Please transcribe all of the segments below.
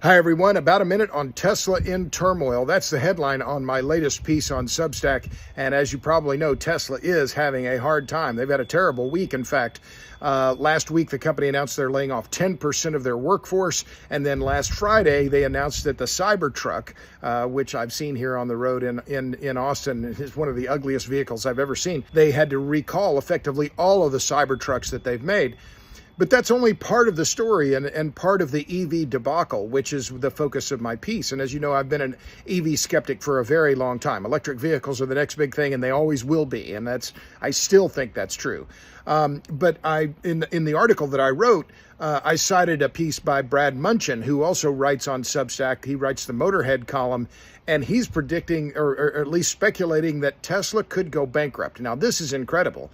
Hi, everyone. About a minute on Tesla in turmoil. That's the headline on my latest piece on Substack. And as you probably know, Tesla is having a hard time. They've had a terrible week, in fact. Last week, the company announced they're laying off 10% of their workforce. And then last Friday, they announced that the Cybertruck, which I've seen here on the road in Austin, is one of the ugliest vehicles I've ever seen. They had to recall effectively all of the Cybertrucks that they've made. But that's only part of the story and part of the EV debacle, which is the focus of my piece. And as you know, I've been an EV skeptic for a very long time. Electric vehicles are the next big thing, and they always will be. And I still think that's true. But in the article that I wrote, I cited a piece by Brad Munchin, who also writes on Substack. He writes the Motorhead column, and he's predicting, or at least speculating, that Tesla could go bankrupt. Now, this is incredible.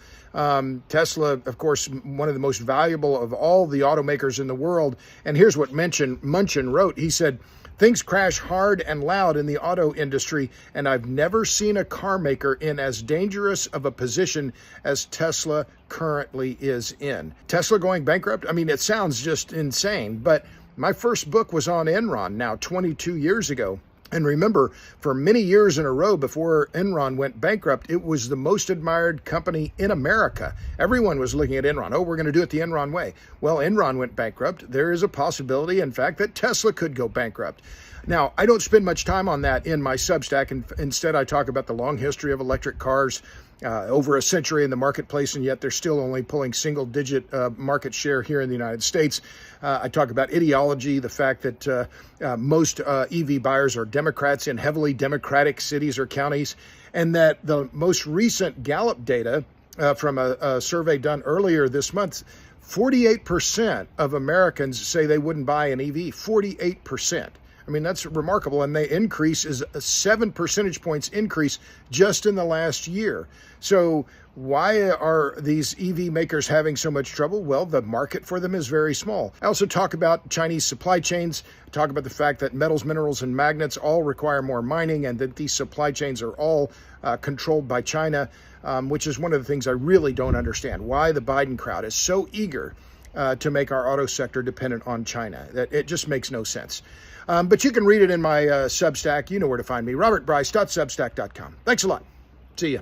Tesla, of course, one of the most valuable of all the automakers in the world. And here's what Munchin wrote. He said, "Things crash hard and loud in the auto industry, and I've never seen a car maker in as dangerous of a position as Tesla currently is in." Tesla going bankrupt? I mean, it sounds just insane, but my first book was on Enron now 22 years ago. And remember, for many years in a row before Enron went bankrupt, it was the most admired company in America. Everyone was looking at Enron. Oh, we're going to do it the Enron way. Well, Enron went bankrupt. There is a possibility, in fact, that Tesla could go bankrupt. Now, I don't spend much time on that in my Substack. And instead, I talk about the long history of electric cars, over a century in the marketplace, and yet they're still only pulling single-digit market share here in the United States. I talk about ideology, the fact that most EV buyers are Democrats in heavily Democratic cities or counties, and that the most recent Gallup data from a survey done earlier this month, 48% of Americans say they wouldn't buy an EV. 48%. I mean, that's remarkable. And the increase is a 7 percentage points increase just in the last year. So why are these EV makers having so much trouble? Well, the market for them is very small. I also talk about Chinese supply chains, talk about the fact that metals, minerals, and magnets all require more mining, and that these supply chains are all controlled by China, which is one of the things I really don't understand. Why the Biden crowd is so eager to make our auto sector dependent on China. That it just makes no sense. But you can read it in my Substack. You know where to find me, robertbryce.substack.com. Thanks a lot. See ya.